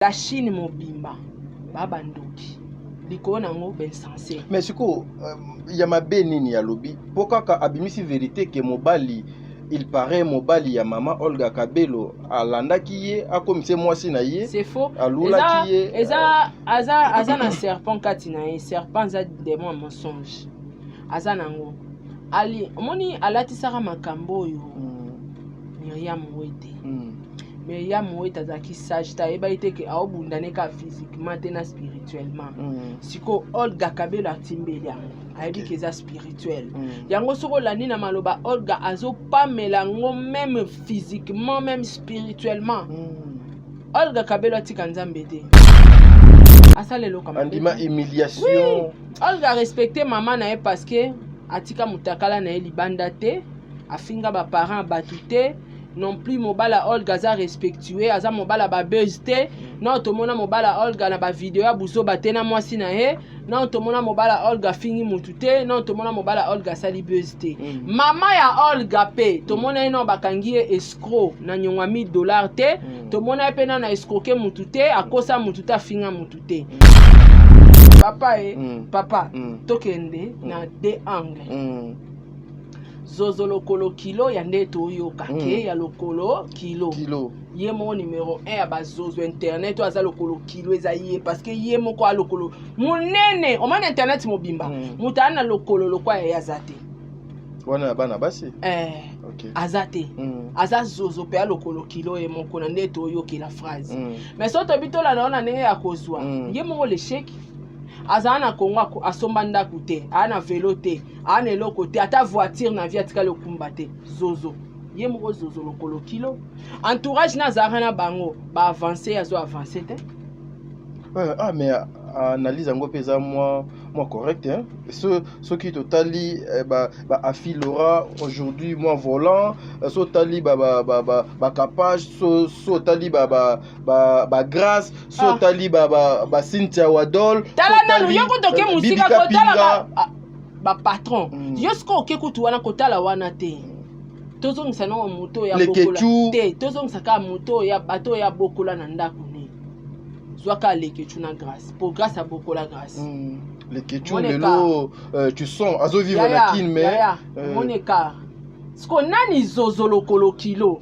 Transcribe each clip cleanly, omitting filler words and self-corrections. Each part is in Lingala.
La Chine mobimba baba ndoki likona ngo ben sensé. Mais siko ya mabe nini ya lobi pokaka abimisi vérité que mobali il paraît mobali ya mama Olga Kabelo alandaki ye akomise mwasi na ye. C'est faux. Alulaki ye aza na serpent katina ye serpent za démon mensonge. Aza nango ali omoni alatisaka makambo yo. Miriam Wete. Miriam Wete azaki sage ta eba ite ke aobundane ka physiquement te na spirituellement. Siko Olga Kabelo atimbeli yango. Ayebi ke za spirituel. Yango soko landi na maloba Olga azo pamela ngo même physiquement même spirituellement. Olga Kabelo atika nzambe te. Asalelo kama andima humiliation. Oui. Olga respecte maman na ye parce que atika mutakala na ye libanda te, afinga ba parents batute. Non plus mobala Olga za respectué aza mobala ba bezte non tomona mobala Olga na ba video ya buzo batena mwasi na he non tomona mobala Olga fingi mutute non tomona mobala Olga sali bezte mama ya Olga pe tomona ino bakangi escroc na nyongwa $1000 te tomona pe na escroquer mutute akosa mutute afinga mutute papa papa tokende na de angle Zozo lokolo kilo ya ndeto yoka ke ya lokolo kilo ye mo numéro 1 ya bazozo internet aza lokolo kilo eza ye parce que ye moko a lokolo munene o mana internet mobimba mutana lokolo lokwa ya azate wana bana basi okay azate aza zozo pe a lokolo kilo ye moko na ndeto yoka la phrase mais soto bitola naona ne ya kozwa ye mo le chèque azana kongo asomba ndaku te ana vélo te ana eloko te ata voiture na vie atika lokumba te zozo ye moko zozo lokolo kilo entourage na zara na bango ba avancer azo avancer te mais analyse ngo pesa moi correct hein ce qui totali Afi Laura aujourd'hui moi volant so tali ba capage so tali ba grâce so tali ba Cynthia Wadol tala nanu yoko toke musika ko tala ba patron yosko ke kutu wana ko tala wana te tozongisa no moto ya bokola te tozongisa ka moto ya bato ya bokola na ndako ne zwaka lekechu na grâce pour grâce à bokola grâce les questions lelo tu sens azo vivre na kin mais moneka sko nani zozo lokolo kilo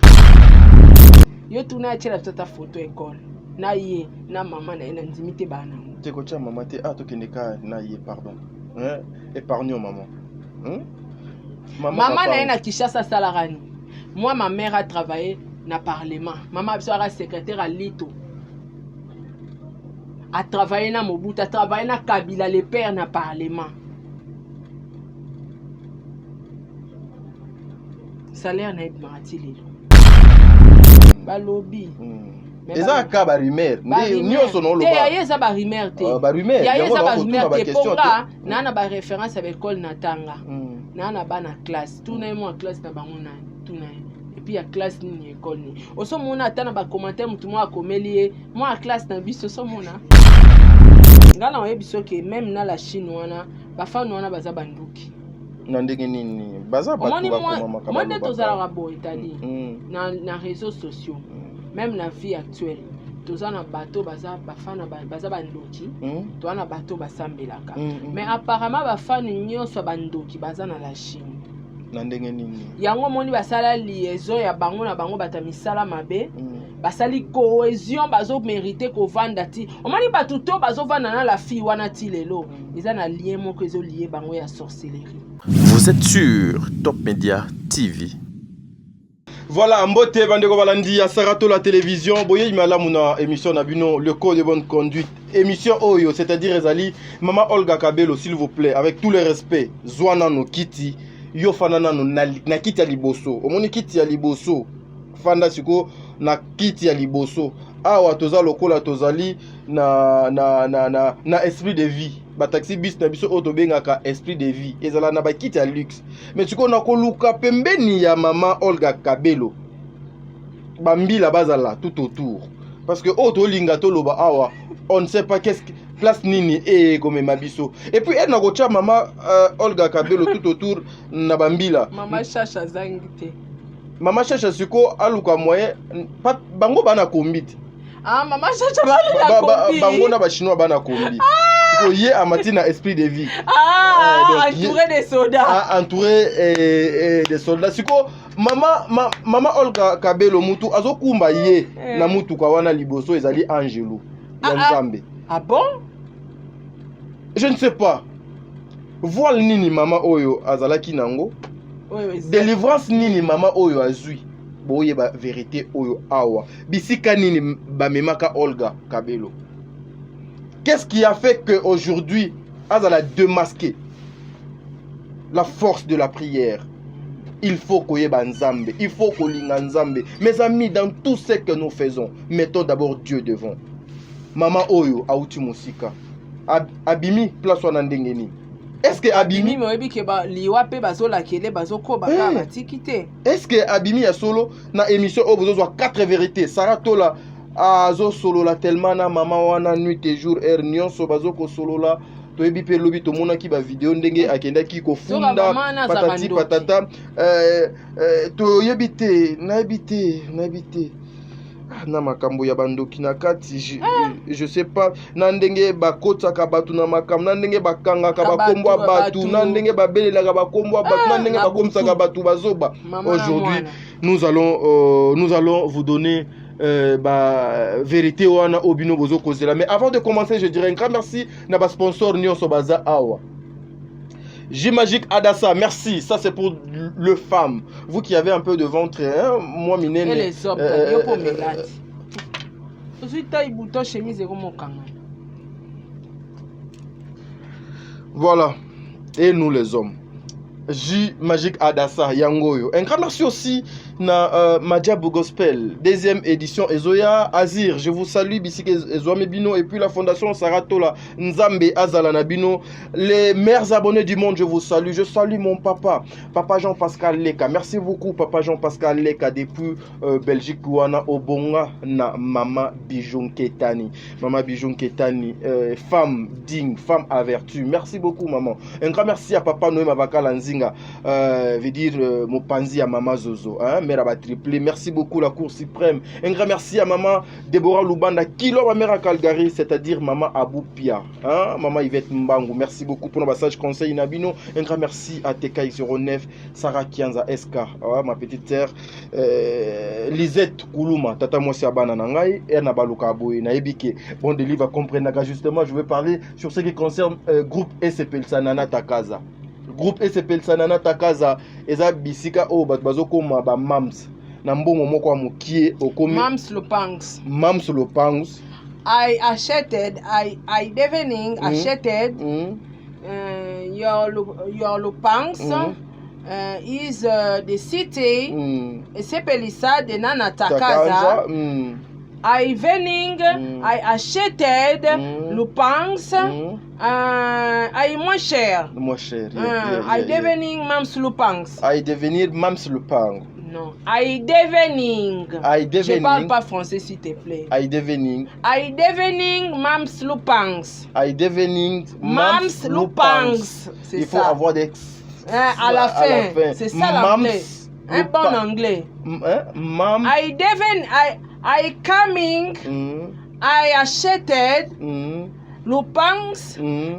yo tuna chela tata photo école na ye na mama na ina ndimite bana te ko cha mama te tokende ka na ye pardon épargnons maman maman na ina Kishasa salarani moi ma mère a travaillé na parlement maman sera secrétaire à Lito a travaillé na Mobutu, a travaillé na Kabila, le père na parlement. Salaire na ebmarati lelo. Ba lobby. Eza ka ba rumeur. Ni osono loba. Te ya eza ba rumeur te. Ba rumeur. Ya eza ba rumeur te ponga na na ba référence avec école natanga. Na na ba na classe. Tuna mo classe na bango na tuna. Puis à classe ni école ni oso mona atana ba commentaire mutu mo akomeli moi à classe na biso so mona ngana oyebi soke même na la Chine wana ba fanu wana baza banduki na ndenge nini baza ba ko mama kama moi tozala ka bo itali na réseaux sociaux même na vie actuelle tozana bato baza ba fana baza banduki to wana bato basambelaka mais apparemment ba fanu nyonso banduki baza na la Chine na ndenge nini yango moni basala liaison ya bango na bango batamisala mabe basali cohésion bazo mériter ko vanda ti omani batu to bazo vanda na la fille wana ti lelo eza na lien moko ezo lié bango ya sorcellerie. Vous êtes sur Top Media TV. Voilà, mbote bandeko balandi ya Sarato la télévision boye imala muna émission na bino le code de bonne conduite émission oyo c'est-à-dire ezali Mama Olga Kabelo s'il vous plaît avec tout le respect zwana no kiti yo fanana no na kiti ya liboso omoni kiti ya liboso fanda siko na kiti ya liboso awa toza lokola tozali na esprit de vie ba taxi bis na biso auto bengaka esprit de vie ezala na ba kiti ya luxe mais siko na koluka pembeni ya Mama Olga Kabelo bambila bazala tout autour parce que auto linga to loba awa on ne sait pas qu'est-ce que place nini comme mabiso et puis elle na kocha Mama Olga Kabelo tout autour na bambila Mama Chacha zangite Mama Chacha siko aluka moyen bango bana kombite Ah, maman chacha bana kombi. Bangona ba chinois bana kombi. Siko ye amati na esprit de vie. Ah, entouré des soldats. Entouré des soldats. Siko mama Olga Kabelo mutu azokumba ye na mutu kwa wana liboso ezali Angelo ya Nzambe. Ah bon? Je ne sais pas. Voile nini mama oyo azalaki nango. Délivrance nini mama oyo azui. Boye ba vérité oyo awa. Bisika nini ba memaka Olga Kabelo. Qu'est-ce qui a fait que aujourd'hui azala démasqué la force de la prière? Il faut koyeba Nzambe, il faut kolinga Nzambe. Mes amis, dans tout ce que nous faisons, mettons d'abord Dieu devant. Mama oyo auti musika. Abimi place wana ndengeni. Est-ce que Abimi Est-ce que Abimi a solo na émission au besoin 4 vérités Sarah Tola azo solo la tellement na maman wana nuit et jour heure nyonso bazo ko solo la to ebi pe lobi to mona ki ba vidéo ndenge akenda ki ko funda patati patata to yebite na ebite na makambo ya bandoki na kati je sais pas na ndenge bakota ka batu na makambo na ndenge bakanga ka bakombo batu na ndenge babelela ka bakombo batu na ndenge bakomsa ka batu bazoba. Aujourd'hui nous allons vous donner vérité wana obino bozo kozela. Mais avant de commencer, je dirais un grand merci na ba sponsor nyonso baza awa. J-Magique Adassa, merci. Ça, c'est pour le femme. Vous qui avez un peu de ventre, hein? Moi, minene. Et les hommes, voilà. Et nous, les hommes. J-Magique Adassa, Yangoyo. Un grand merci aussi na Madjabou Gospel, deuxième édition Ezoya Azir. Je vous salue, Bisike Ezoame Bino, et puis la fondation Saratola Nzambe Azala Nabino. Les meilleurs abonnés du monde, je vous salue. Je salue mon papa, Papa Jean-Pascal Leka. Merci beaucoup, Papa Jean-Pascal Leka, depuis Belgique, Kouana, Obonga, na Mama Bijoun Ketani. Mama Bijoun Ketani, femme digne, femme à vertu. Merci beaucoup, maman. Un grand merci à Papa Noé Mabaka Lanzinga, veut dire Mopanzi à Mama Zozo. Hein? Mère a triplé. Merci beaucoup la Cour suprême. Un grand merci à maman Deborah Lubanda, Kilo ma mère à Calgary, c'est-à-dire maman Abou Pia, hein? Maman Yvette Mbangu. Merci beaucoup pour nos messages conseils Nabino. Un grand merci à TK09, Sarah Kianza SK, hein? Ma petite sœur Lisette Koulouma, Tata Mwasi Abana Nangai, Erna Baluka Aboye, Naebike. Bon, de livre comprendre justement, je vais parler sur ce qui concerne groupe SPL Sanana Takaza. Groupe SPL Sanana Takaza eza bisika o bazoko ba mams na mbongo moko amukie okomi Mams Lopangs. Mams Lopangs. I acheted your Lopangs is the city Sepelisa de Nana Takaza. I acheted Lopangs. I moins cher. Moins cher. I devenir Mams Lopangs. I devenir Mams Lopang. Non. I devenir. Je parle pas français s'il te plaît. I devenir Mams Lopangs. I devenir Mams Lopangs. Il faut avoir des à la fin. C'est ça l'anglais. Un bon anglais. Mam. I coming. I acheted Lopangs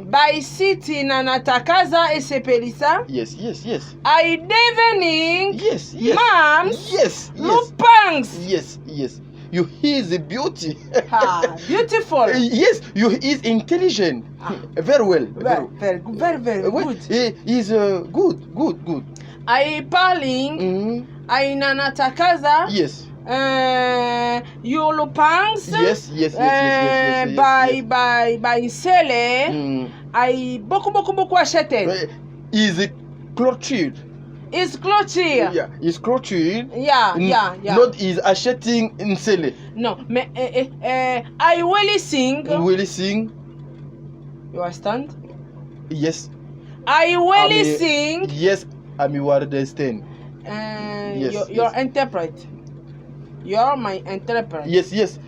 by city Nana Takaza et Sepelisa. Yes. I devenir Mams Lopangs. Yes. You is a beauty. Beautiful. Yes, you is intelligent. Very well. Very good. He is good. I parling. I Nana Takaza. Yes. Your Lopangs. Yes. By Sele. I beaucoup acheted. Is clôtured. It's clôture. Yeah, it's clôtured. Yeah. Not is acheting in Sele. No, mais I will sing. You understand? Yes. I will sing. Yes, I'm your understand. Your interpret. You're my interpret. Yes.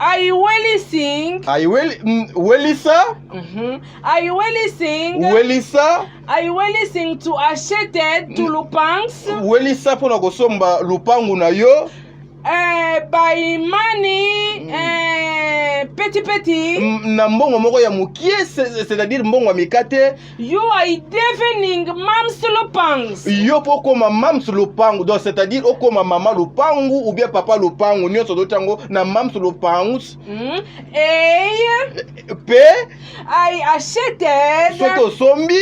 I will sing. I will Welisa. I will sing. Welisa. I will sing to acheted to Lopangs. Welisa pona kosomba lupangu na yo. by money petit na mbongo moko ya mukie, c'est-à-dire mbongo ya mikate. You are devening mams lopangs. Yo pokoma mams lopangu, donc c'est-à-dire okoma mama lopangu ou bien papa lopangu, nyonso do tango na mams lopangus. Pe I acheted soto sombi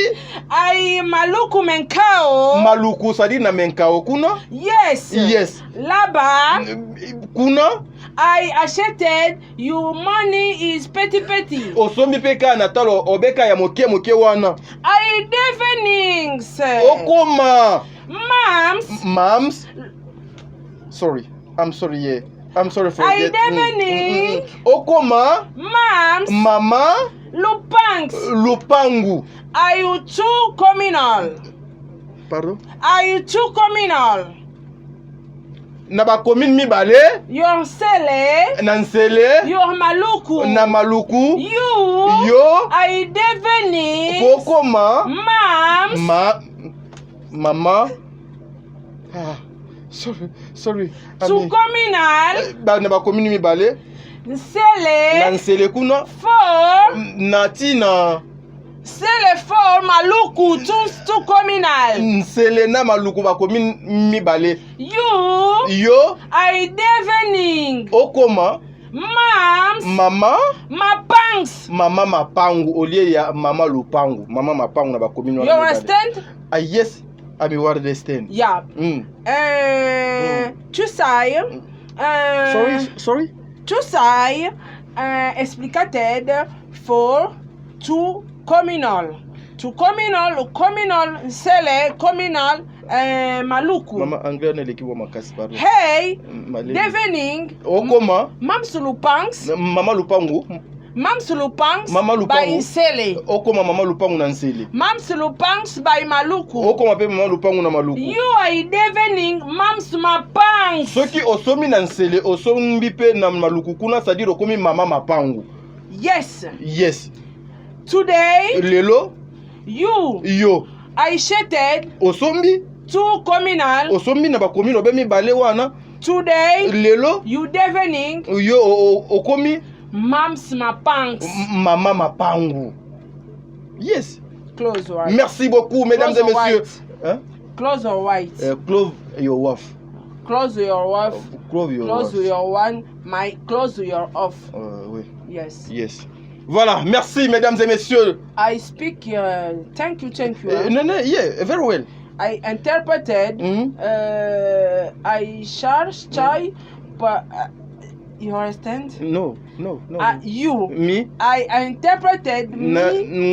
I maluku menkao. maluku, c'est-à-dire na menkao kuna. Yes. Là-bas kuna I acheted your money is petit. osombi peka na talo obeka ya moke wana. I devenings Okoma mams. Sorry, I'm sorry, yeah. I'm sorry for I that. devening Okoma mams mama lupangu. Are you too communal? Pardon? Are you too communal? Na ba commune mibale Your sele na nsele your maluku na maluku yo I devening okoma mams mama sorry too communal na ba commune mibale na nsele nsele kuna for na tina sele for maluku too communal nsele na maluku ba commune mibale yo I devening okoma mams mapangs mama mapangu olie ya mama lupangu mama mapangu na ba commune you understand? Yes, I understand. Yeah. Tu sais sorry tu sais explicated for to communal sele communal maluku mama anglais na lekiwa makasi pardon. Hey devening okoma mams lupangs mama lupangu by nsele okoma mama lupangu na nsele mams lupangs by maluku okoma pe mama lupangu na maluku. You are devening mams mapangs. Soki osomi na nsele osombi pe na maluku kuna, c'est-à-dire okomi mama mapangu. Yes. Today lelo yo I sheted osombi too communal osombi na ba commune obe mibale wana. Today lelo you devening yo okomi mams mapangs mama mapangu. Yes. Close your eyes. Merci beaucoup mesdames et messieurs. Hein? Close your white. Close your wife. Close your wife. Close your one. Close your off. Oui. Yes. Voilà, merci mesdames et messieurs. I speak. Thank you. No, yeah, very well. I interpreted. I charge chai, but you understand? No. You. Me. I interpreted me.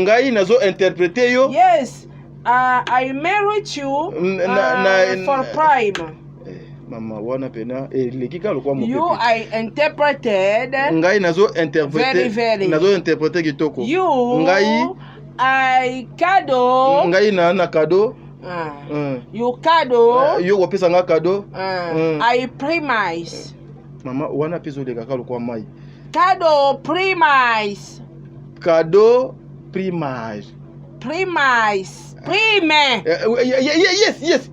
Ngai nazo interpréter yo. Yes. I married you for prime. Mama wana pena lekika lokwa mo. You I interpreted. Ngai nazo interpréter. Very. Nazo interpréter kitoko. You. Ngai I cadeau. Ngai na cadeau. You cadeau. Yo kopesa nga cadeau. I premise. Mama wana peso de kaka lokwa mai. Cadeau premise.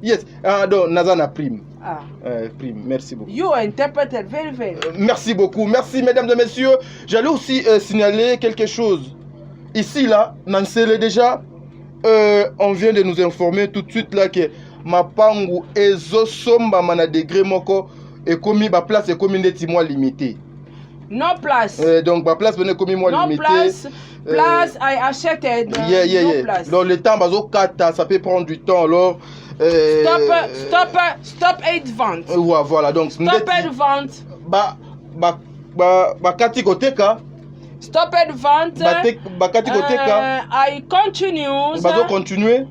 Yes. Donc nazana prime. Prime. Merci beaucoup. You interpreted very. Merci beaucoup. Merci mesdames et messieurs. J'allais aussi signaler quelque chose. Ici là, Nansele déjà, on vient de nous informer tout de suite là que Mapangu ezosomba mana degré moko et commis ba place et commis des mois limité. No place. Donc ma place venait commis mois limité. Place I acheted. No place. Donc le temps bazo kata, ça peut prendre du temps alors. Stop aid vente. Voilà donc. Stop aid vente. Kati koteka. Stop aid vente. Kati koteka. I continue. Bazo continuer.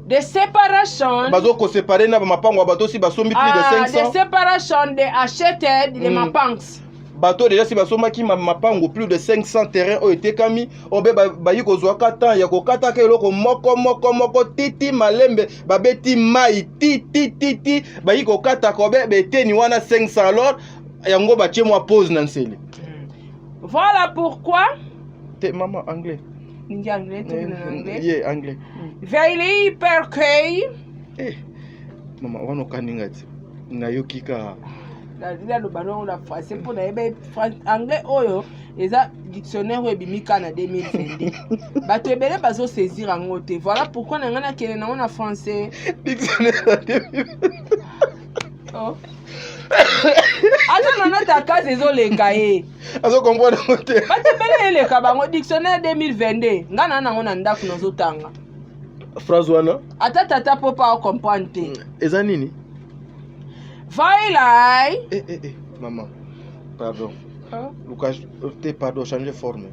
The separation. Bazo ko séparer na mapango bato si basombi plus de 500. The separation they acheted the mapangs. Bato déjà si basomaki mapango plus de 500 terrains ont été kami obe bayi ko zwa kata ya ko kata ke loko moko titi malembe babeti mai ti bayi ko kata ko be teni wana 500 alors yango ba tie moi pause nanseli. Voilà pourquoi maman anglais. Anglais. Yeah, anglais. Veillez percueil. Maman wana kaningati na yokika. la lo ballon la français pour na anglais oyo eza dictionnaire oyo ebimika na 2022 bato ebele bazo saisir yango te. Voilà pourquoi na ngana kele na ona français dictionnaire na 2022 oh ata na ta case ezoleka ye azo comprendre te bato ebele eleka bango dictionnaire 2022 ngana nango na ndako nazotanga phrase wana ata tata po pa comprendre te eza nini vailai maman pardon Lucas pardon changer forme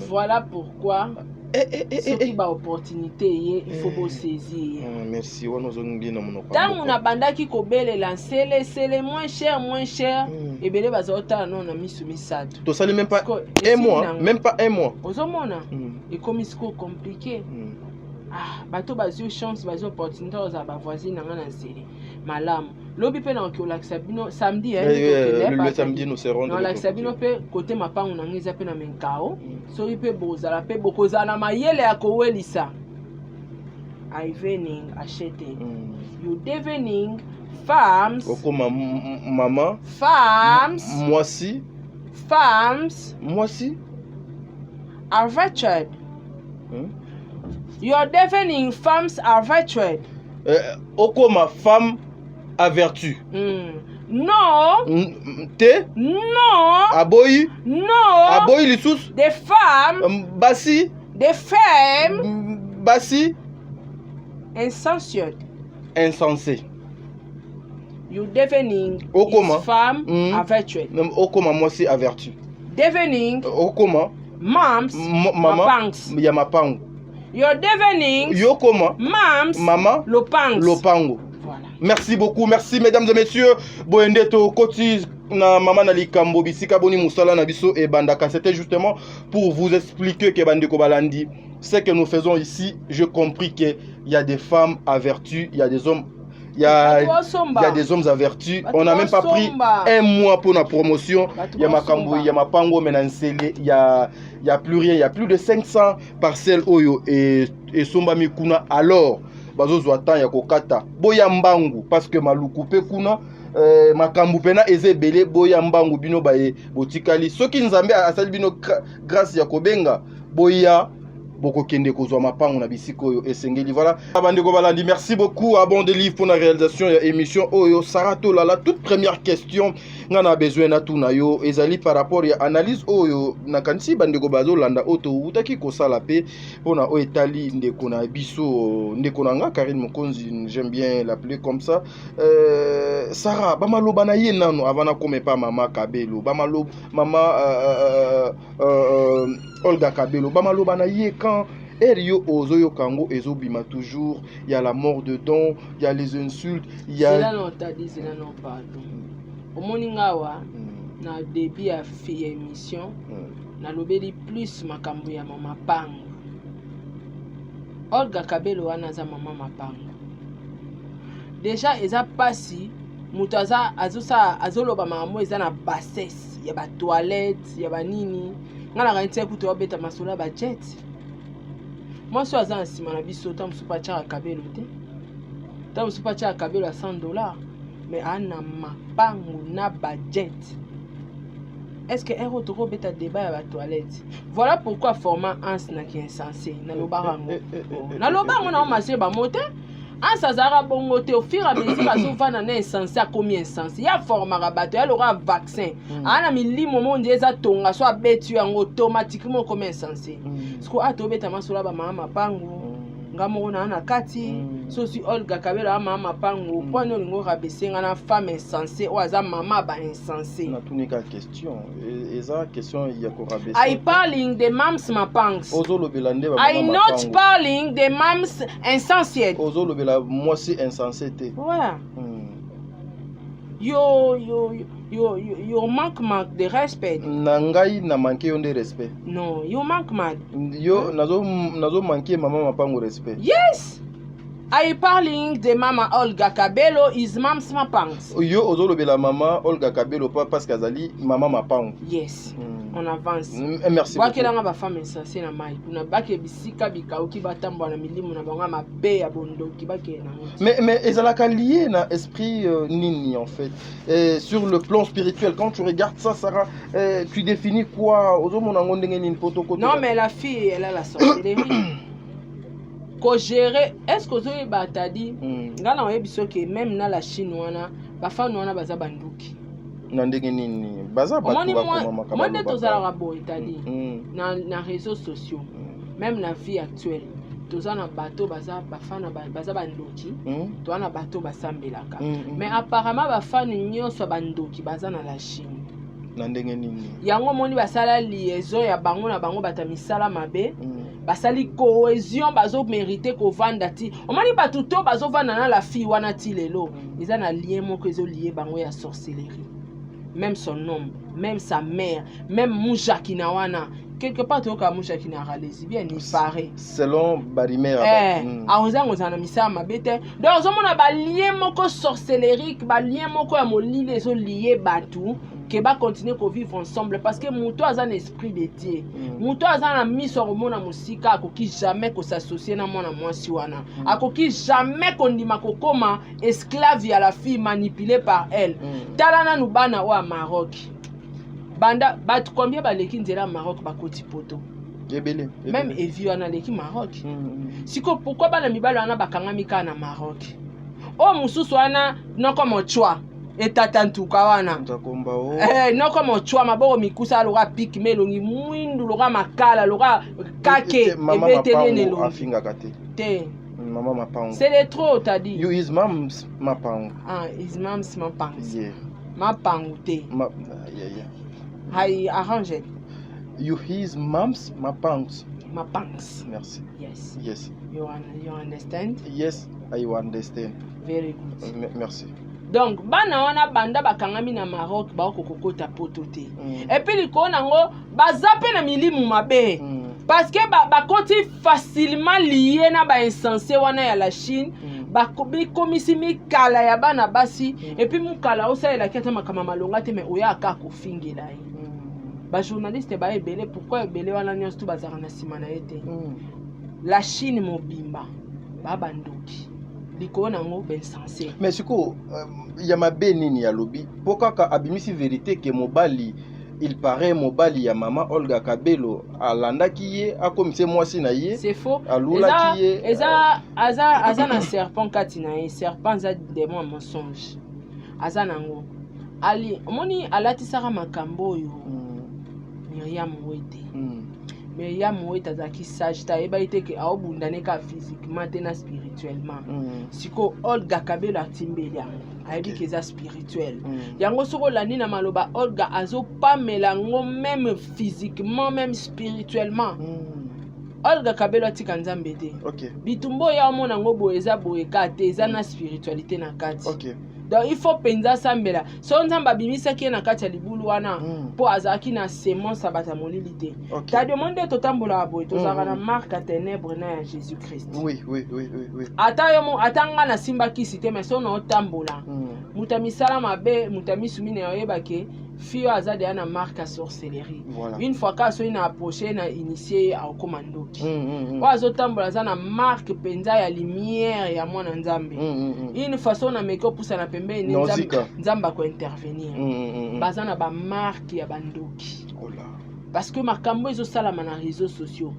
voilà pourquoi soki ba opportunité ye il faut bo saisir. Merci wana zongi na monoko tangu na bandaki kobelela sele moins cher ebele bazota non na misu misato to sali même pas un mois ozomona ekomi siko compliqué. Bato bazio chance bazio opportunité oza ba voisine na ngana nsele malamu lobi pe na okiolakisa bino samedi le samedi nous serons dans la sabino pe côté mapangu na ngeza pe na menkao soki pe bozala pe bokozala na mayele ya kowelisa evening achete you devening femmes okoma maman femmes are virtued. Your deafening femmes are virtued. Okoma femme à vertu. Non. Te. Non. Aboyi. Non. Aboyi lissus. Des femmes. Bassi. Des femmes. Bassi. Insensate. Insensé. You deafening femme are virtued. Okoma moi si à vertu. Deafening. Okoma. Moms. Maman. Yamapango. Your devening. Yokoma. Maman. Lopango. Voilà. Merci beaucoup. Merci mesdames et messieurs. Boende to koti na mama na likambo bisika boni musala na biso et bandaka. C'était justement pour vous expliquer que Bandeko Balandi, ce que nous faisons ici, je compris que il y a des femmes à vertu, il y a des hommes. Il y a des hommes à vertu. On n'a même pas pris un mois pour la promotion. Il y a Makambo, il y a Mapango, Menansele, il y a plus rien. Il y a plus de 500 parcelles Oyo et Somba Mikuna. Alors, Bazo Zwatan, il y a Kokata. Boya Mbangu, parce que Maluku Pekuna, Makambu Pena, Ezebele, Boya Mbangu, Bino Baye, Botikali. Ceux qui nous ont mis à Salbino grâce à Kobenga, Boya. Boko kende kozwa mapango na bisiko yo esengeli. Voilà. Bandeko Balandi, merci beaucoup à Bon Délivre pour la réalisation de l'émission Oyo Sarato la toute première question ngana besoin na tuna yo ezali par rapport à analyse Oyo nakanisi bandeko bazo landa auto utaki ko sala pe pona o etali ndeko na biso ndeko nga Karine Mokonzi, j'aime bien l'appeler comme ça. Sarah bamaloba na ye nano avana comme pas mama Kabelo bamalo mama Olga Kabelo bamaloba na ye quand Erio Ozoyo Kango Ezobima toujours, il y a la mort dedans, il y a les insultes, il y a. C'est là non t'as dit, c'est là non pardon. Au Moningawa, na début à faire émission, na lobeli plus makambo ya mama pango. Olga Kabelo anaza mama mapango. Déjà eza pasi, mutaza azoloba mama eza na bassesse, ya ba toilette, ya ba nini. Ngala kanti kuto beta masola ba jet. Moi so aza nsima na biso ta musupa cha Kabelo te. Ta musupa cha Kabelo à $100, mais ana mapango na budget. Est-ce que un autre beta débat à la toilette? Voilà pourquoi format ans na qui insensé na lobarango. Na lobarango na marché ba moté. En Sazara Bongote, au fur et à mesure, à souvent, on est insensé à combien insensé. Il y a forme à rabattre, il y aura un vaccin. À mis moment où des atomes, soit bêtu automatiquement comme insensé. Ce qu'on a trouvé, t'as sur la maman pango, Gamona na kati, sosi Olga Kabelo maman pango, point de l'ingor abaissé, une femme insensée, ou à maman ba insensé. Na tout n'est qu'à question. Et ça, question, il y a quoi abaissé. I parling the mams ma pangs. I not parling the mams insensé. Ozo le bela, moi si insensé. Ouais. Yo manque de respect. Nangai na manqué de respect. Non, yo manque Yo nazo manqué maman mapango respect. Yes. I parling de Mama Olga Kabelo is Mams Mapangs. Yo ozolobela Mama Olga Kabelo pas parce qu'azali Mama Mapang. Yes. On avance. Merci beaucoup. Wakelanga ba femme insensée na mai. Kuna bake bisika bikauki batambwa na milimu na banga mabe ya bondoki bake na. Mais ezalaka lié na esprit nini en fait. Sur le plan spirituel, quand tu regardes ça, Sarah, tu définis quoi? Ozomona ngondenge nini potoko? Non, mais la fille, elle a la sorcellerie. Ko gérer, est-ce que vous avez dit, ngana oyebiso ke même na la Chine wana, ba femme wana baza banduki. Na ndenge nini? Baza ba tu ba koma makaba. Moi tozala ka bo etadi. Na réseaux sociaux. Même la vie actuelle. Tozana bateau baza ba femme baza banduki. Toana bateau basambelaka. Mais apparemment ba femme nyonso banduki baza na la Chine. Na ndenge nini? Yango moni basala liaison ya bango na bango batamisala mabe. Basali cohésion bazo mériter ko vanda ti omani batuto bazo vanda na la fille wana ti lelo ils ont un lien moko ezo lié bango ya sorcellerie, même son homme, même sa mère, même Mouja wana quelque part toka Mouja na ralezi bien ni paraît selon Barimera aonzango zana misama mabete donc ozomona ba lien moko sorcellerique ba lien moko ya molile ezo lié batu que ba continuer ko vivre ensemble parce que muto a un esprit de Dieu. Muto a un miso romona musika akoki jamais ko s'associer na mwana mwasi wana. Akoki jamais kondima kokoma esclave ya la fille manipulée par elle. Talana nubana wa Maroc. Banda bat combien ba leki nzela Maroc ba koti poto. Ebele. Même Evi wana leki Maroc. Siko pourquoi bana mibalo wana bakangami ka na Maroc. O mususu wana noko mochwa. Etatantuka wana noko mochwa maboko mikusa loka pik melongi mwindu loka makala loka kake ebetele nelongi afingaka te Mama Mapang. C'est le trop t'as dit. You is Mams Mapang. Is Mams Mapang. Yeah. Mapang te. Yeah. Hai arrange. You is Mams Mapangs. Mapangs. Merci. Yes. You understand? Yes, I understand. Very good. Merci. Donc bana wana banda bakangami na Maroc ba kokokota poto te. Et puis likona ngo bazape na milimu mabe. Parce que ba konti facilement lié na ba insensé wana ya la Chine. Ba komisi mikala ya bana basi et puis mukala osa la kete makama malonga te mais oya aka kofingela yi. Ba journaliste ba ebele pourquoi ebele wana nyonso tu bazaka na sima na ete. La Chine mobimba ba bandoki. Mais siko ya mabe nini ya lobi pokaka abimisi vérité que mobali il paraît mobali ya Mama Olga Kabelo alandaki ye akomise mwasi na ye. C'est faux. Alulaki ye aza na serpent kati na ye serpent za démon mensonge aza nango ali omoni alatisaka makambo oyo Miriam Wete Miriam Wete azaki sage ta eba ite ke aobundane ka physiquement te na spirituellement siko Olga Kabelo atimbeli yango ayebi ke eza spirituel yango soko landi na maloba Olga azopamela ngo même physiquement même spirituellement Olga Kabelo atika nzambe te bitumbo ya omona ngo boye eza boye kate eza na spiritualité na kati donc il faut penza sambela so nzamba bimisaki na kati ya libulu wana po azaki na semence abata molili te ta demande totambola boye tozaka na marque à ténèbres na ya Jésus Christ oui ata yo atanga na simba kisi te mais so na otambola mutamisala mabe mutamisumine oyebake fio azade ana marque à sorcellerie une fois ka so ina approcher na initier au commandoki wazo tambola za na marque penza ya lumière ya mwana nzambe une façon na meko pusa na pembeni nzamba ko intervenir bazana ba marque ya bandoki parce que makambo ezo sala na réseaux sociaux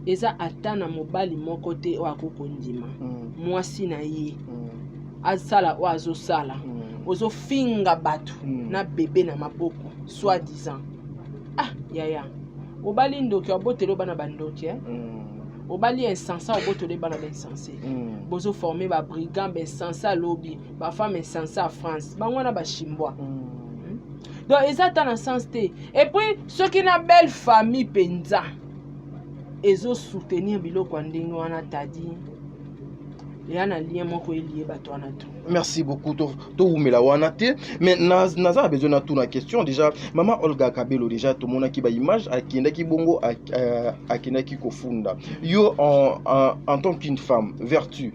eza atana mobali moko te o akokondima mwasi na ye azala o azosala ozo finga batu na bébé na maboko soi-disant yaya obali ndoki obotelo bana bandoki obali insensé obotelo bana insensé bozo former ba brigand ba insensé lobby ba femme insensé à France bango na ba chimbwa donc ezata na sens te et puis ceux qui na belle famille penza ezo soutenir biloko ndenge wana tadi et un lien moko lié bato wana tout. Merci beaucoup to umela wana te mais naza besoin na tout na question déjà maman Olga Kabelo déjà to mona ki ba image akenda ki bongo akenda ki kofunda yo en tant qu'une femme vertu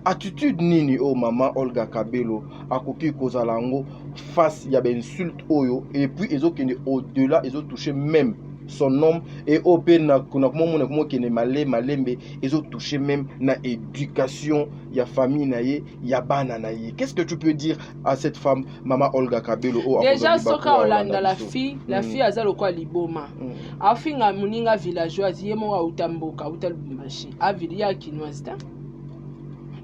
attitude nini o maman Olga Kabelo akoki kozala ngo face ya ba insulte oyo et puis ezokende au-delà toucher même son homme et au pena kuna komona komo kene malembe ezo toucher même na éducation ya famille na ye ya bana na ye. Qu'est-ce que tu peux dire à cette femme maman Olga Kabelo déjà soka Olanda la fille azalo kwa liboma afinga muninga villageoise yemo wa utamboka utalbumbashi avilia kinwasta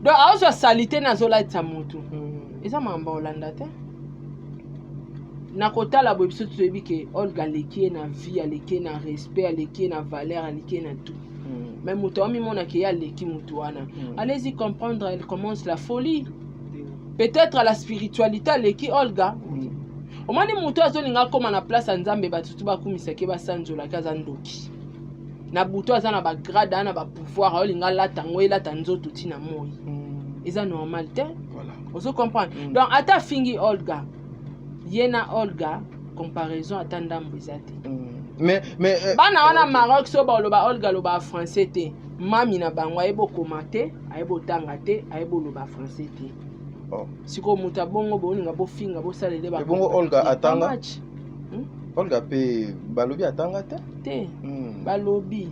donc azo salité na zola tsamutu eza mamba Olanda te na kotala bo biso toyebi ke Olga leki na vie leki na respect leki na valeur leki na tout mais muto ami mona ke ya leki muto wana allez-y comprendre, elle commence la folie peut-être à la spiritualité leki Olga omani muto azolinga koma na place nzambe batutu bakumisa ke basanzola kaza ndoki na buto azana ba grade na ba pouvoir olinga lata ngwela tanzoto tina moi eza normal te voilà ozo comprendre donc ata fingi Olga Yena Olga comparaison à Tandam Bizate. Mais bana wana Maroc so ba loba Olga loba français te. Mami na bangwa ebo commenter, ayebo tanga te, ayebo loba français te. Oh. Siko muta bongo boninga bo finga bo salele ba. Bongo Olga atanga. Olga pe balobi atanga te? Te. Balobi.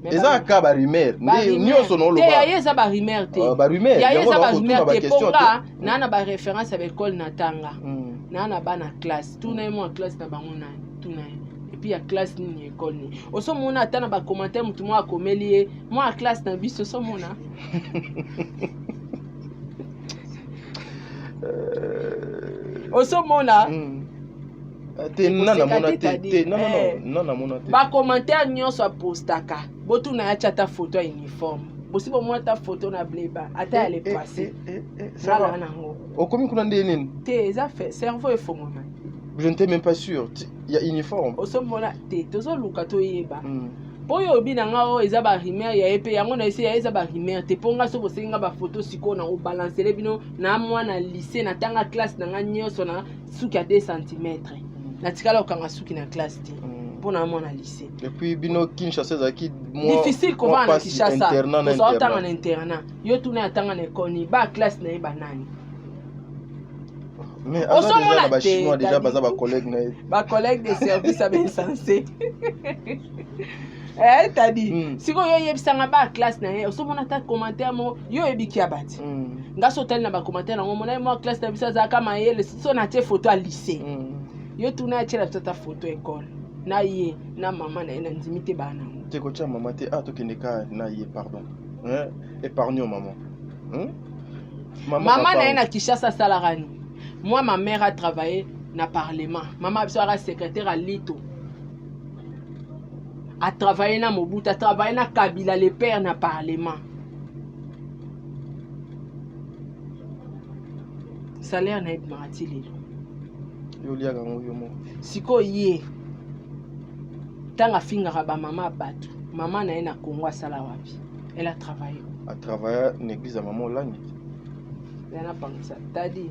Eza ka ba rumeur. Nyoso no loba. Te yeza ba rumeur te. Ba rumeur. Ya yeza ba rumeur te ponga na ba référence avec école natanga. Na bana classe tout na mo classe na bango na tout na et puis ya classe ni école ni oso mona ata na ba commentaire mutu mo akomeli mo a classe na biso so mona oso mona te nana mona te non mona te ba commentaire nyonso apostaka botu na ya chata photo ya uniforme bosi bo mo ta photo na bleba ata elle est passée ça là nango okomi kuna nde nini te ça fait cerveau et fongo. Je n'étais même pas sûr. Il y a uniforme. Osomona te tozo luka to yeba. Boyo binanga o eza ba rimer ya epe yango na ese ya eza ba rimer te ponga so bosenga ba photo siko na o balancer bino na mwana lycée na tanga classe na nganyoso na suki ya 2 cm. Na tikala okanga suki na classe te. Pona mwana lycée. Et puis bino Kinshasa za ki difficile ko va na Kinshasa. So tanga na internat. Yo tuna tanga na koni ba classe na ba nani. Mais déjà ba chinois déjà baza ba collègue na ba collègue de service à bien sensé. T'as dit si ko yo yebisanga ba classe na ye osomona ta commentaire mo yo ebiki abati ngaso tel na ba commentaire na mona mo classe na bisa za kama ye so na te photo à lycée yo tuna tshela ta photo école na ye na mama na ina ndimite bana te ko tshama mama te to kendeka na ye pardon épargnons maman maman na ina Kinshasa salarani. Moi, ma mère a travaillé dans le Parlement. Maman a secrétaire à Lito. A travaillé dans Mobutu, a travaillé dans Kabila, le père dans le Parlement. Salaire n'a pas marati lelo. Siko ye. Tanga finga ba maman batu. Maman na ina Congo sala wapi. Elle a travaillé. A travaillé dans l'église à maman Langi. Elle n'a pas ça. T'as dit.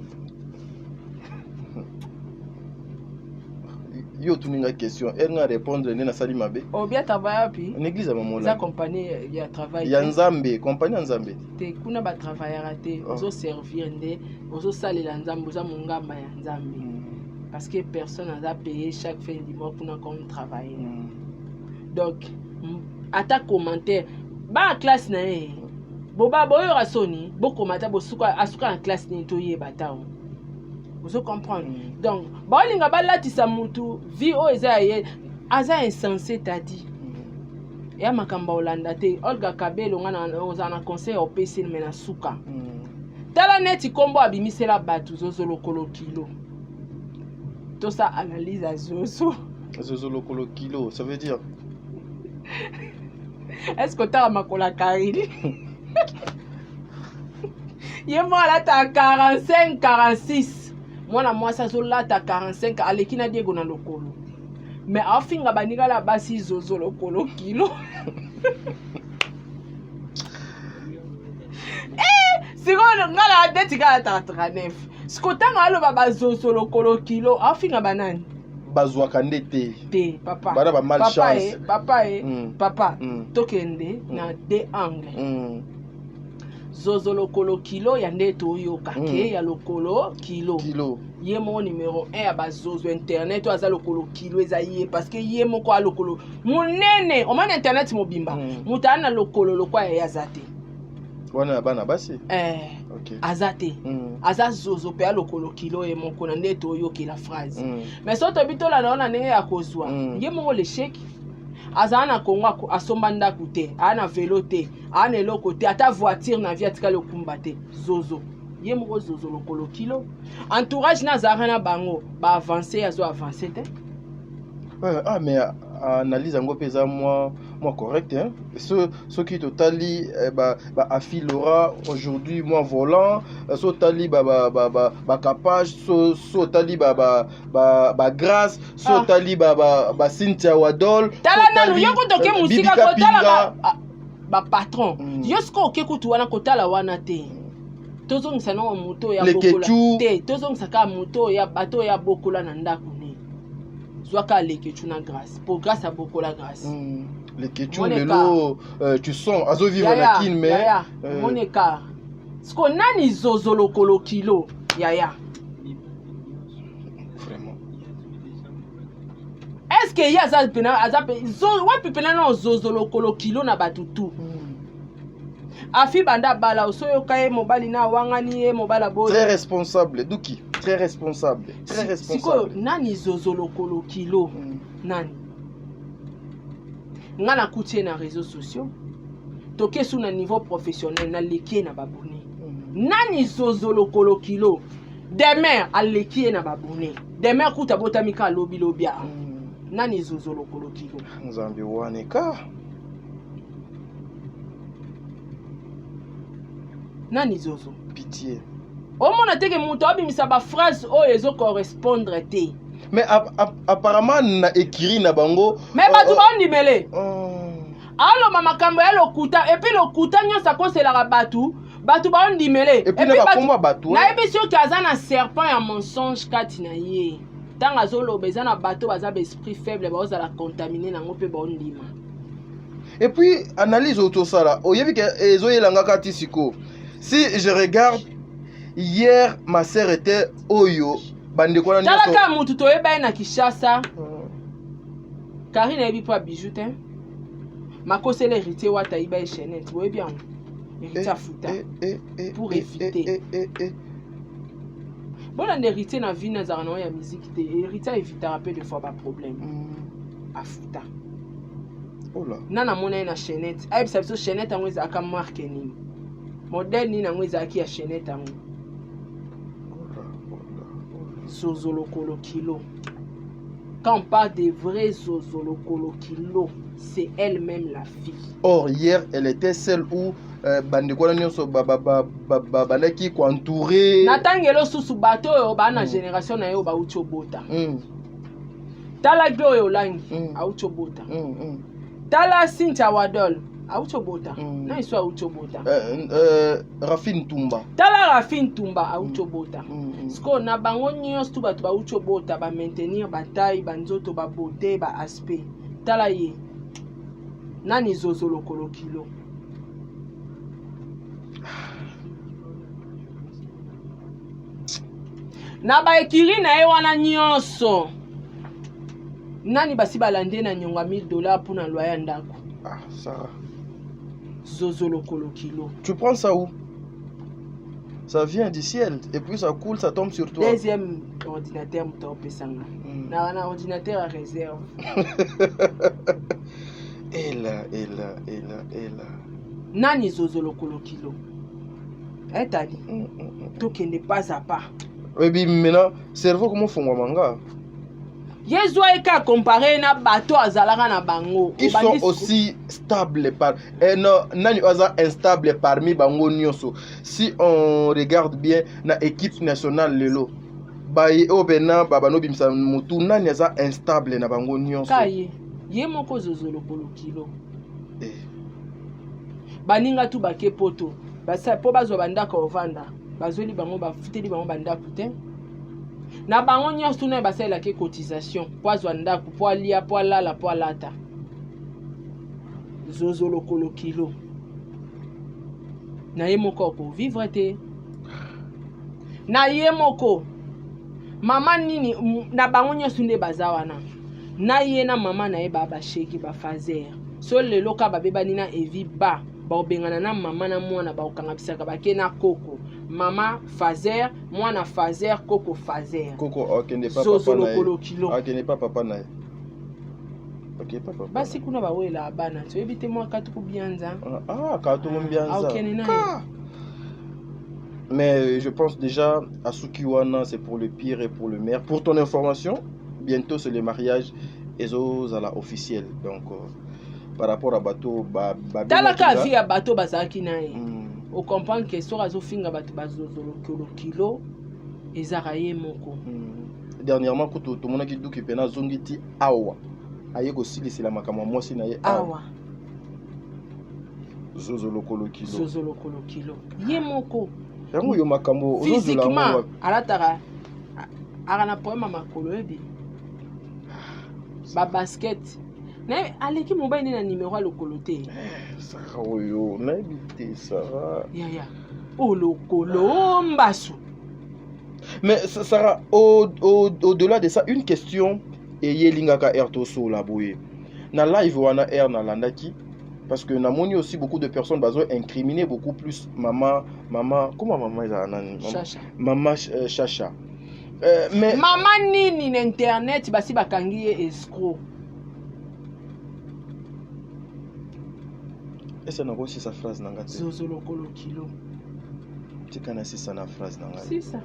Yo tuninga question elle nga répondre nena sali mabe o bien travailler puis l'église à maman la compagnie ya travail ya nzambe compagnie nzambe te kuna ba travailler raté ozo servir nde ozo salela nzambe oza mongamba ya nzambe parce que personne n'a payé chaque fin du mois kuna comme travailler donc ata commentaire ba classe na e boba boyo rasoni bo commentaire bo suka asuka en classe ni to yeba tawo. Vous comprenez? Donc, balinga balatisa mutu vie o eza insensé tadi. Ya makamba Olanda te Olga Kabelo ngana ozana conseil au PC mena suka. Tala neti kombo abimisela batu zozolo kolo kilo. Tout ça analyse à zozo. Zozolo kolo kilo, ça veut dire est-ce que tu as makola karili? Yemo la ta 45 46. Moi ça zola ta 45 alekina Diego na lokolo. Mais afinga baninga la basi zozo lokolo kilo. Sikoyo ngala date ka 39. Sikotanga aloba bazozo lokolo kilo afinga banani. Bazwaka ndete. Te papa. Bana ba malchance. Papa. Tokende na deux angles. Zozo lokolo kilo ya ndeto oyoka ke ya lokolo kilo. Ye mo numéro 1 ya bazozo internet aza lokolo kilo eza ye parce que ye moko a lokolo munene o mana internet mobimba mutana lokolo lokwa ya azate wana bana basi okay azate aza zozo pe a lokolo kilo ye moko na ndeto oyoka la phrase mais soto bitola na ndenge ya kozwa ye moko le chèque azana kongo asomba ndaku te ana vélo te ana eloko te ata voiture na vie atika lokumba te zozo ye moko zozo lokolo kilo entourage na zara na bango ba avancer azo avancer te mais analyse ngo pesa moi correct hein ce qui totali ba affilera aujourd'hui moi volant so tali ba capage so tali ba grâce so tali ba Cynthia Wadol tala nanu yoko toke musika ko tala ba patron yosko ke kutu wana ko tala wana te tozongisa na moto ya bokola te tozongisa ka moto ya bato ya bokola na ndako ne zwaka lekechu na grâce pour grâce à bokola grâce lekechu lelo tu sens azo vivre na kin mais moneka sko nani zozo lokolo kilo yaya vraiment est-ce que ya za pena azape zo wa pepena na zozo lokolo kilo na batutu afi banda bala osoyo kaye mobali na wangani ye mobala bo très responsable Duki très responsable siko nani zozo lokolo kilo nani ngana kutie na réseaux sociaux toke sous na niveau professionnel na lekie na baboni nani zozo lokolo kilo demain alekie na baboni demain kuta botamika lobi nani zozo lokolo kilo nzambi wane ka nani zozo pitié omona teke muto abimisa ba phrase o ezo correspondre te mais apparemment na écrit na bango mais batu ba ndimele alo mama kambo ya lokuta et puis lokuta nyosa kosela batu ba ndimele et puis na batu na ebisio kaza na serpent ya mensonge kati na ye tanga zolo bezana bato baza ba esprit faible ba ozala contaminer nango pe ba ndima et puis analyse autosala oyebi ke ezoyelanga kati siko. Si je regarde, hier, ma sœur était Oyo. Talaka mutu toyeba na Kishasa. Karine ebi pa bijou te. Makose l'héritier wata iba e chenette. Vous bien. Héritier futa. Pour éviter. Bon un héritier na vie na zarano ya musique te. Héritier évitera peu de fois pas problème. Afuta. Oh là. Nana mona na chenette. Aïe ça so chenette amweza aka marque ni. Modèle ni na mweza aki ya chenette amu. Zozo lokolo kilo. Quand on parle des vrais zozo lokolo kilo, c'est elle-même la fille. Or hier, elle était celle où bandeko na nyonso balaki ko entouré. Natangelo susu bato yo ba na génération na yo ba ucho bota. Tala gloyo langi a ucho bota. Tala Cynthia Wadol a ucho bota. Na iso a ucho bota. Rafine Tumba. Tala Rafine Tumba a ucho bota. Sko na bango nyonso tu bato ba ucho bota ba maintenir ba taille ba nzoto ba beauté ba aspect. Tala ye. Nani zozo lokolo kilo. Na ba ekiri na ye wana nyonso. Nani basi balande na nyonga $1000 pour na loyer ndako. Ah, ça. Zozo lokolo kilo. Tu prends ça où? Ça vient du ciel et puis ça coule, ça tombe sur toi. Deuxième ordinateur muto pesanga. Na ordinateur à réserve. Et là. Nani zozo lokolo kilo. Etali. Tokende pas à pas. Oui, mais maintenant, cerveau comment font manga? Yezo eka comparé na bato azalaka na bango. Ils sont aussi stables nani aza instable parmi bango nyonso. Si on regarde bien na équipe nationale lelo. Baye obena babano bimsa mutu nani aza instable na bango nyonso. Kaye. Ye moko zozo lokolo kilo. Baninga tu bake poto. basa po bazwa bandako ovanda bazoli bango bafuteli bango bandako te na bango nyonso na basalelaki cotisation po azwa ndako po alia po alala po alata zozo lokolo kilo na ye moko akovivre te na ye moko mama nini na bango nyonso nde baza wana na ye na mama na ye babasheki bafazer so lelo ka babebani na evi ba baobengana na mama na mwana baokangabisaka bake na koko mama fazer mwana fazer koko fazer koko akende pa zozo papa na lokolo kilo akende pa papa na ye ok papa basi kuna bawela bana toyebi te mwa katuku bianza katuku bianza aokene na mais je pense déjà à Sukiwana c'est pour le pire et pour le meilleur. Pour ton information, bientôt c'est le mariage ezozala officiel donc par rapport à bateau talaka vie ya bateau bazalaki na ye o comprendre que so azofinga bato bazozolo kilo ezaka ye moko dernièrement kutu tomonaki duki pena zongiti awa aye kosilisela makambo ya mwasi na ye awa zozolo kilo ye moko yango yo makambo physiquement alataka akana poema makolo ebi ba basket na aleki mobile ni na numéro lokolo te Sarah oyo na ebite Sarah ya o lokolo mbasu. Mais Sarah, au-delà de ça, une question et yelingaka ertoso la boye. Na live wana na landaki parce que na moni aussi beaucoup de personnes bazo incriminer beaucoup plus maman comment maman Chacha. Maman Chacha. Mais maman nini na internet basi bakangi escroc. Est-ce que aussi sa phrase nangate? Zozo lokolo kilo. Tu connais ça na phrase nangate? C'est ça.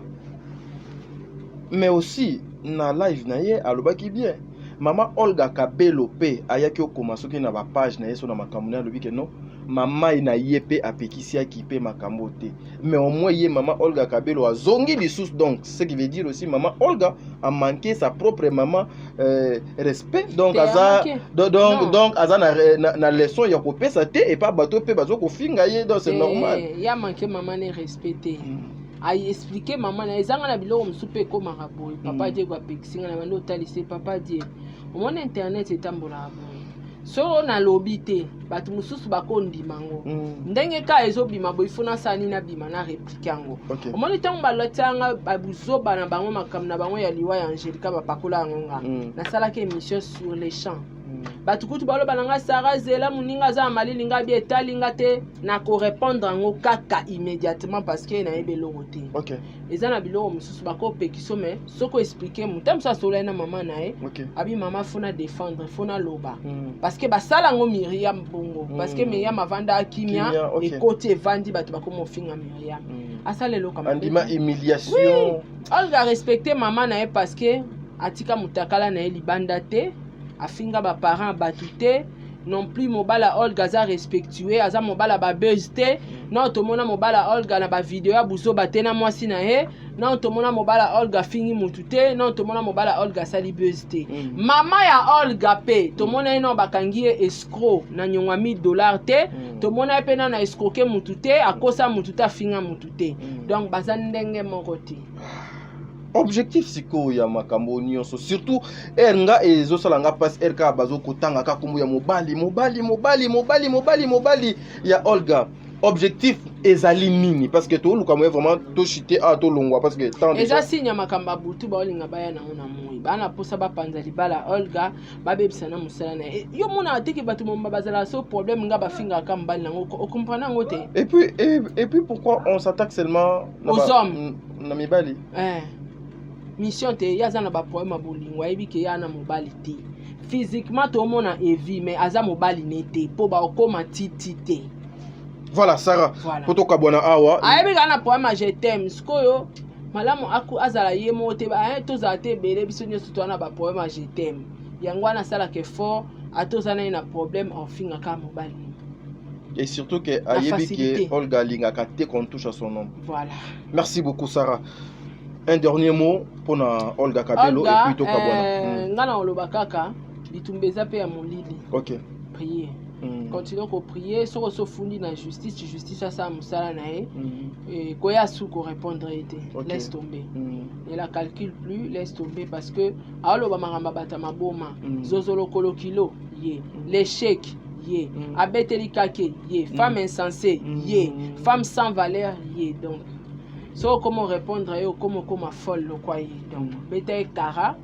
Mais aussi na live na ye alobaki bien. Maman Olga Kabelo pe ayaki okoma soki na ba page na ye so na makambo na lobi ke non mama ina ye pe apekisi aki pe makambo te. Mais au moins ye maman Olga Kabelo a zongi lisusu donc ce qui veut dire aussi maman Olga a manqué sa propre maman respect donc aza donc aza na leçon ya ko pesa te et pas bato pe bazo ko finga ye donc c'est normal. Ya manqué maman ne respecter. Aïe expliquer maman na ezanga na biloko msupe ko maraboy papa die kwa pekisinga na bando talise papa die au moins internet etambola boy so na lobby te batu mususu bakondi mango ndenge ka ezobima boy funa sani na bima na réplique yango au moins tango balotanga babuzoba na bango makam na bango ya liwa ya Angelica bapakola ngonga na sala ke émission sur les champs batu kutu balo balanga Sarah zela muninga za malili ngabi etalinga te na ko répondre ngo kaka immédiatement parce que na ebe logote OK ezana biloko mususu bako pekiso mais soko expliquer mutam sa sola na maman na e abi maman fona défendre fona loba parce que basala ngo Myriam bongo parce que Myriam avanda akimia et côté vandi batu bako mofinga Myriam asale loka andima humiliation Olga respecter maman na e parce que atika mutakala na e libanda te afinga ba parents batute non plus mobala Olga za respectueux aza mobala ba buzz te non tomona mobala Olga na ba vidéo ya buzo batena mwasi na he non tomona mobala Olga fingi mutute non tomona mobala Olga sali buzz te mama ya Olga pe tomona eno bakangi escroc na nyongwa $1000 te tomona pe na escroquer mutute akosa mutute finga mutute donc bazandenge moko te. Objectif siko ya makambo nyonso surtout nga ezosala nga passe RK bazo kotanga ka kumbu ya mobali ya Olga objectif ezali nini parce que to luka mo vraiment to chité a to longwa parce que tant déjà eza sinya makamba butu ba olinga baya na mona moi bana posa ba panza libala Olga babebisa na musala na yo mona atiki batu momba bazala so problème nga bafinga ka mbali nango o comprendre ngo te et puis pourquoi on s'attaque seulement aux hommes na mibali mission te yaza na ba problème bolingo yebi ke yana mobali te physiquement to mona evi mais aza mobali nete po ba okoma titi te. Voilà Sarah potoka bwana awa ayebi kana problème je t'aime skoyo malamu aku azala ye mote ba to za te bele biso nyoso to na ba problème je t'aime yango na sala ke fort atoza na problème en finga ka mobali et surtout que ayebi ke Olga linga ka te qu'on touche à son nom. Voilà, merci beaucoup Sarah. Un dernier mot pour na Olga Kabelo et puis to kabwana ngana olobakaka bitumbeza pe ya molili. OK, prier continue à prier so so fundi na justice ça musala na et koya su ko répondre été laisse tomber et la calcule plus laisse tomber parce que alo ba maramba bata maboma zozolo kolokilo ye l'échec ye abeteli kake ye femme insensée ye femme sans valeur ye donc so comment répondre et comment folle le quoi donc bete kara.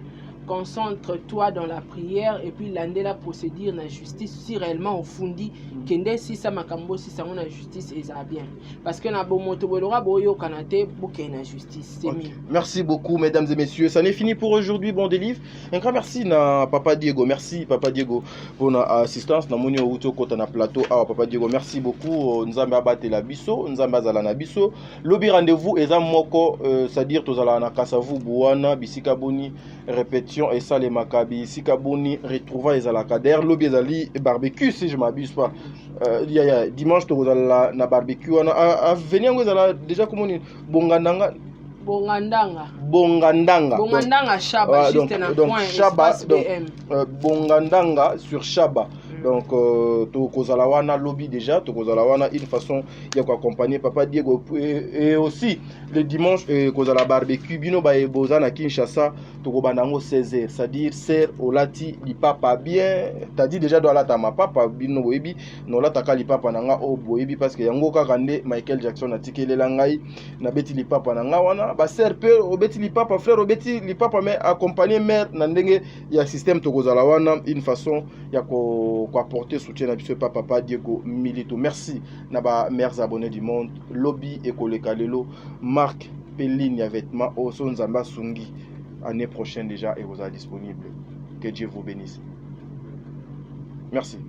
Concentre-toi dans la prière et puis l'année la procédure la justice si réellement au fundi kende si ça makambo si ça on a justice et ça bien parce que na bon moto bolora boyo kanate bouke na justice c'est mieux. Merci beaucoup mesdames et messieurs, ça n'est fini pour aujourd'hui. Bon délivre un grand merci na Papa Diego, merci Papa Diego pour notre assistance na moni outo kota na plateau. Ah Papa Diego merci beaucoup. Nzambe abate la biso nzambe azala na biso lobi rendez-vous ezam moko c'est-à-dire tozala na kasavu buana bisika boni répétition et ça les Maccabi Sikaboni retrouva les alakader lobby ezali barbecue si je m'abuse pas dimanche to na barbecue à venir déjà comment bongandanga Shaba juste na point Shaba bongandanga sur Shaba. Donc, Tokozalawana lobby déjà, Tokozalawana une façon de accompagner Papa Diego. Et aussi, le dimanche, Kozala barbecue, Bino Bae Bozana Kinshasa, Tokobanango 16h. C'est-à-dire, serre au lati, li papa bien. T'as dit déjà, dans la tama papa, Bino Boebi, non la taka li papa nanga o Boebi, parce que Yango Kakande, Michael Jackson a tiqué les langai, na beti li papa nanga wana, ba serre peu, obeti li papa, frère, obeti li papa, mais accompagner mère, nandenge, il y a système Tokozalawana, une façon, il y a ko apporter soutien à Papa Diego Milito. Merci naba mères abonnés du monde. Lobby Ekole Kalelo, Marc Pelligne vêtements Oson Zamba Sungi. Année prochaine déjà et vous êtes disponible. Que Dieu vous bénisse. Merci.